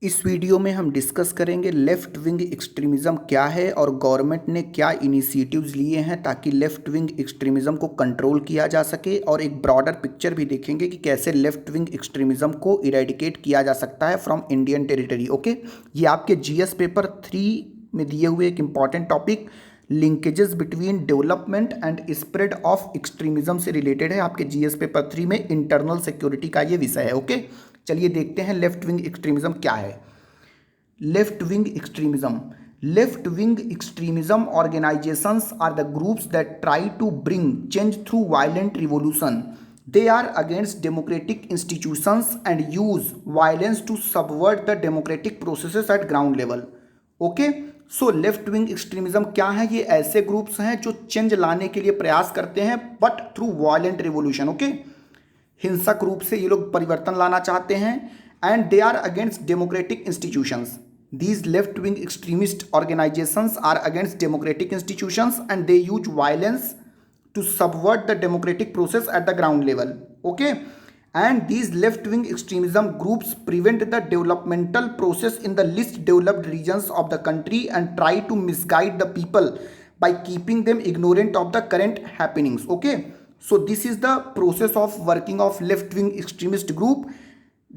इस वीडियो में हम डिस्कस करेंगे लेफ़्ट विंग एक्सट्रीमिज़म क्या है और गवर्नमेंट ने क्या इनिशिएटिव्स लिए हैं ताकि लेफ़्ट विंग एक्सट्रीमिज़म को कंट्रोल किया जा सके, और एक ब्रॉडर पिक्चर भी देखेंगे कि कैसे लेफ़्ट विंग एक्सट्रीमिज़म को इरेडिकेट किया जा सकता है फ्रॉम इंडियन टेरिटरी। ओके, ये आपके जीएस पेपर 3 में दिए हुए एक important topic linkages between development and spread of extremism से रिलेटेड है। आपके जीएस पेपर 3 में इंटरनल सिक्योरिटी का ये विषय है। ओके, चलिए देखते हैं लेफ्ट विंग एक्सट्रीमिज्म क्या है। Left wing extremism organisations are the groups that try to bring change through violent revolution. They are against democratic institutions and use violence to subvert the democratic processes at ground level. Okay, so left wing extremism क्या है? ये ऐसे groups हैं जो change लाने के लिए प्रयास करते हैं but through violent revolution. Okay, हिंसक रूप से ये लोग परिवर्तन लाना चाहते हैं। And they are against democratic institutions. These left wing extremist organisations are against democratic institutions and they use violence to subvert the democratic process at the ground level. Okay, and these left wing extremism groups prevent the developmental process in the least developed regions of the country and try to misguide the people by keeping them ignorant of the current happenings. Okay, so this is the process of working of left wing extremist group.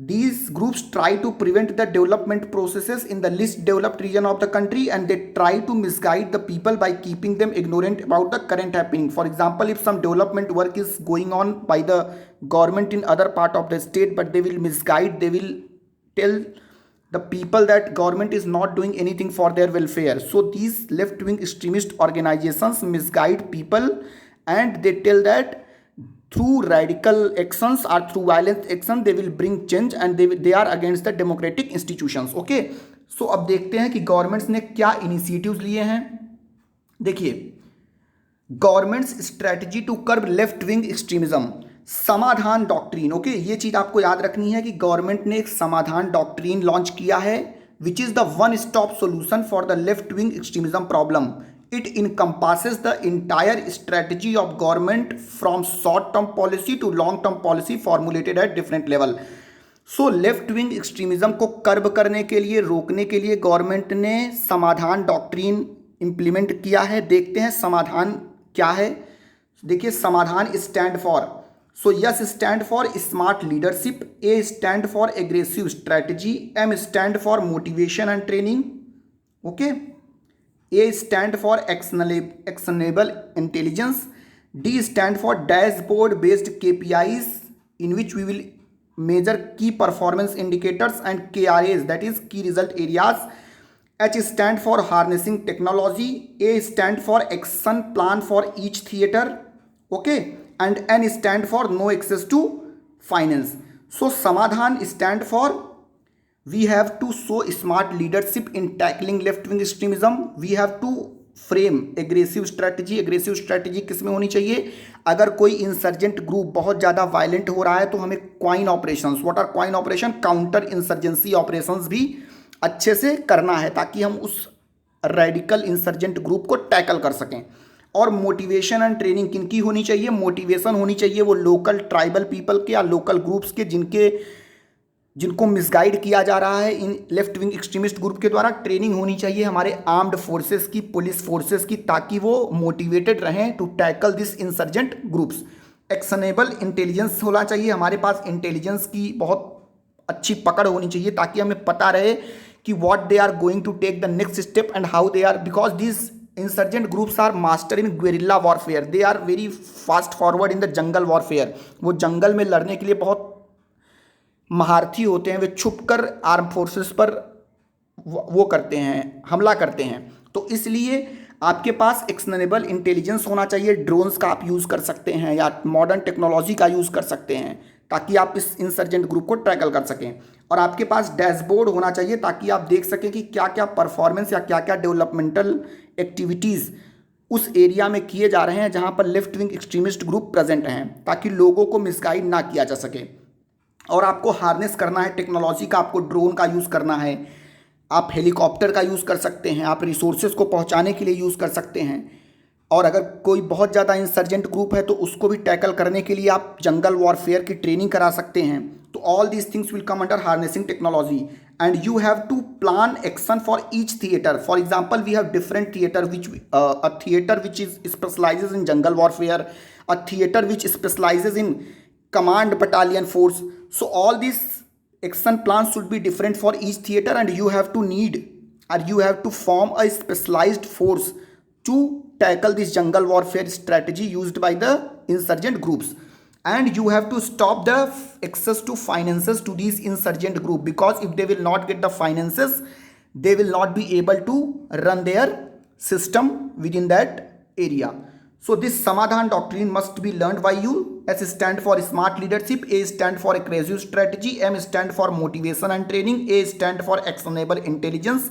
These groups try to prevent the development processes in the least developed region of the country, and they try to misguide the people by keeping them ignorant about the current happening. For example, if some development work is going on by the government in other part of the state, but they will misguide, they will tell the people that government is not doing anything for their welfare. So these left wing extremist organizations misguide people, and they tell that through radical actions or through violent action they will bring change, and they are against the democratic institutions. Okay, so अब देखते हैं कि governments ने क्या initiatives लिए हैं। देखिए, governments strategy to curb left wing extremism, Samadhan doctrine. Okay, ये चीज़ आपको याद रखनी है कि गवर्नमेंट ने एक समाधान डॉक्ट्रीन लॉन्च किया है which is the one stop solution for the left wing extremism problem. It encompasses the entire strategy of government from short-term policy to long-term policy formulated at different level. So left wing extremism को कर्ब करने के लिए, रोकने के लिए government ने समाधान doctrine implement किया है। देखते हैं समाधान क्या है। देखिए, Samadhan stand for, so S stand for smart leadership, A stand for aggressive strategy, M stand for motivation and training, okay, A stand for actionable intelligence, D stand for dashboard based KPIs in which we will measure key performance indicators and KRAs, that is key result areas. H stand for harnessing technology, A stand for action plan for each theater, okay, and N stand for no access to finance. So समाधान stand for we have to show smart leadership in tackling left wing extremism. We have to frame aggressive strategy. aggressive strategy किस में होनी चाहिए? अगर कोई insurgent group बहुत ज़्यादा violent हो रहा है तो हमें coin operations, what are coin operation, counter insurgency operations भी अच्छे से करना है ताकि हम उस रेडिकल इंसर्जेंट ग्रुप को टैकल कर सकें. और मोटिवेशन एंड ट्रेनिंग किन की होनी चाहिए? मोटिवेशन होनी चाहिए वो लोकल ट्राइबल पीपल के या लोकल ग्रुप्स के जिनको मिसगाइड किया जा रहा है इन लेफ्ट विंग एक्सट्रीमिस्ट ग्रुप के द्वारा. ट्रेनिंग होनी चाहिए हमारे आर्म्ड फोर्सेस की, पुलिस फोर्सेस की, ताकि वो मोटिवेटेड रहें to tackle this insurgent groups. Actionable intelligence होना चाहिए, हमारे पास इंटेलिजेंस की बहुत अच्छी पकड़ होनी चाहिए ताकि हमें पता रहे कि what they are going to take the next step and how they are, because this insurgent groups are master in guerrilla warfare. They are very fast forward in the jungle warfare. वो जंगल में लड़ने के लिए बहुत महारथी होते हैं. वे छुपकर आर्म फोर्सेस पर वो करते हैं, हमला करते हैं. तो इसलिए आपके पास एक्शनेबल इंटेलिजेंस होना चाहिए. ड्रोन्स का आप यूज़ कर सकते हैं या मॉडर्न टेक्नोलॉजी का यूज़ कर सकते हैं ताकि आप इस इंसर्जेंट ग्रुप को टैकल कर सकें. और आपके पास डैशबोर्ड होना चाहिए ताकि आप देख सकें कि क्या क्या परफॉर्मेंस या क्या क्या डेवलपमेंटल एक्टिविटीज़ उस एरिया में किए जा रहे हैं जहाँ पर left wing extremist group present हैं, ताकि लोगों को मिसगाइड ना किया जा सके. और आपको हार्नेस करना है टेक्नोलॉजी का, आपको ड्रोन का यूज़ करना है, आप हेलीकॉप्टर का यूज़ कर सकते हैं, आप रिसोर्सेज को पहुंचाने के लिए यूज़ कर सकते हैं. और अगर कोई बहुत ज़्यादा इंसर्जेंट ग्रुप है तो उसको भी टैकल करने के लिए आप जंगल वॉरफेयर की ट्रेनिंग करा सकते हैं. तो all these things will come under harnessing technology. and you have to plan action for each theater. For example, we have different theater which a theater which is specializes in jungle warfare, a theater which specializes in command battalion force. So all these action plans should be different for each theater, and you have to need, or you have to form a specialized force to tackle this jungle warfare strategy used by the insurgent groups. And you have to stop the access to finances to these insurgent group, because if they will not get the finances, they will not be able to run their system within that area. So this Samadhan doctrine must be learned by you. S stand for smart leadership, A stand for aggressive strategy, M stand for motivation and training, A stand for actionable intelligence,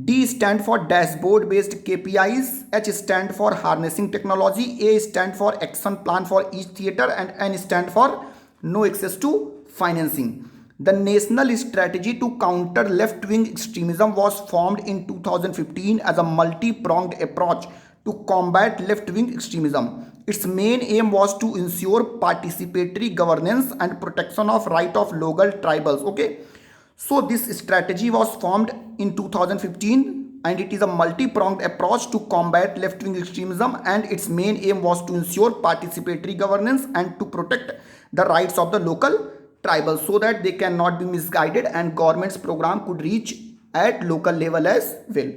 D stand for dashboard based KPIs, H stand for harnessing technology, A stand for action plan for each theater, and N stand for no access to financing. The national strategy to counter left-wing extremism was formed in 2015 as a multi-pronged approach to combat left-wing extremism. Its main aim was to ensure participatory governance and protection of right of local tribals. Okay, so this strategy was formed in 2015, and it is a multi-pronged approach to combat left-wing extremism, and its main aim was to ensure participatory governance and to protect the rights of the local tribals so that they cannot be misguided and government's program could reach at local level as well.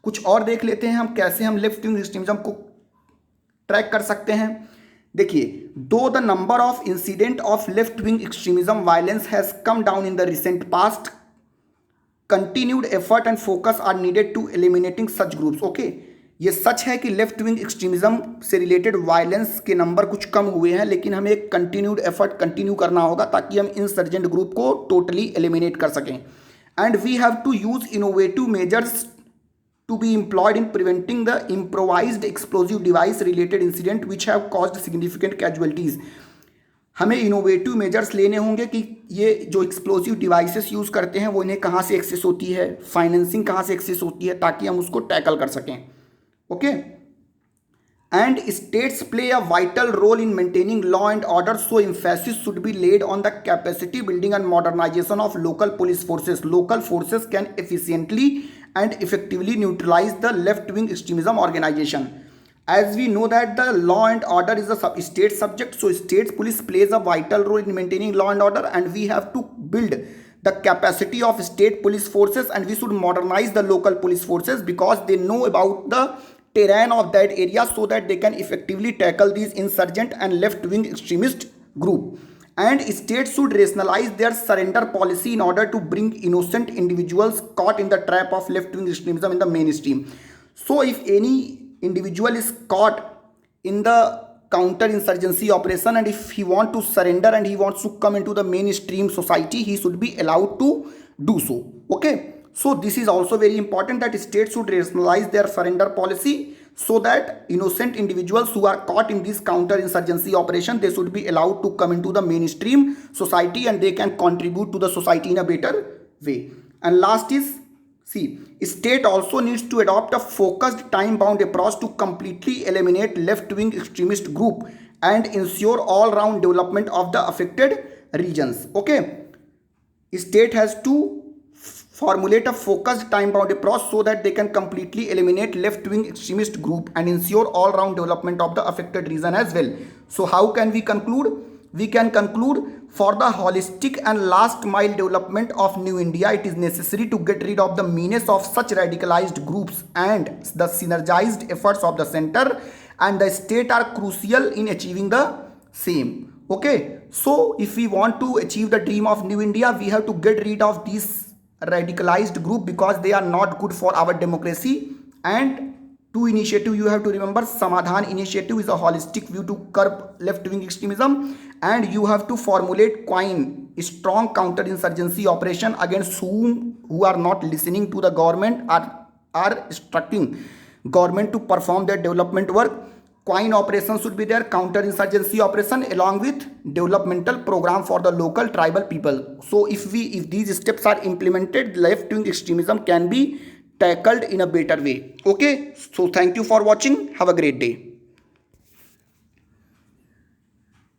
कुछ और देख लेते हैं हम कैसे हम left wing extremism को track कर सकते हैं. देखिए, though the number of incident of left wing extremism violence has come down in the recent past, continued effort and focus are needed to eliminating such groups. Okay, ये सच है कि left wing extremism से related violence के number कुछ कम हुए हैं, लेकिन हमें एक कंटिन्यूड एफर्ट कंटिन्यू करना होगा ताकि हम इंसर्जेंट ग्रुप को टोटली एलिमिनेट कर सकें. And we have to use innovative measures to be employed in preventing the improvised explosive device related incident which have caused significant casualties. हमें इनोवेटिव मेजर्स लेने होंगे कि ये जो एक्सप्लोजिव डिवाइसेस यूज़ करते हैं वो इन्हें कहाँ से एक्सेस होती है, फाइनेंसिंग कहाँ से एक्सेस होती है, ताकि हम उसको टैकल कर सकें. Okay, and states play a vital role in maintaining law and order, so emphasis should be laid on the capacity building and modernisation of local police forces. Local forces can efficiently and effectively neutralize the left-wing extremism organization. As we know that the law and order is a state subject, so state police plays a vital role in maintaining law and order, and we have to build the capacity of state police forces, and we should modernize the local police forces because they know about the terrain of that area so that they can effectively tackle these insurgent and left-wing extremist group. And states should rationalize their surrender policy in order to bring innocent individuals caught in the trap of left-wing extremism in the mainstream. So if any individual is caught in the counter-insurgency operation and if he wants to surrender and he wants to come into the mainstream society, he should be allowed to do so. Okay, so this is also very important that states should rationalize their surrender policy so that innocent individuals who are caught in this counter-insurgency operation, they should be allowed to come into the mainstream society and they can contribute to the society in a better way. And last is, see, state also needs to adopt a focused time-bound approach to completely eliminate left-wing extremist group and ensure all-round development of the affected regions. Okay, state has to formulate a focused time-bound approach so that they can completely eliminate left-wing extremist group and ensure all-round development of the affected region as well. So how can we conclude? We can conclude, for the holistic and last mile development of New India, it is necessary to get rid of the menace of such radicalized groups, and the synergized efforts of the center and the state are crucial in achieving the same. Okay, so if we want to achieve the dream of New India, we have to get rid of these radicalized group because they are not good for our democracy. And two initiative you have to remember: Samadhan initiative is a holistic view to curb left-wing extremism, and you have to formulate coin strong counter-insurgency operation against who are not listening to the government, are instructing government to perform their development work. Coin operation should be there, counter-insurgency operation along with developmental program for the local tribal people. So if these steps are implemented, left-wing extremism can be tackled in a better way. Okay, so thank you for watching. Have a great day.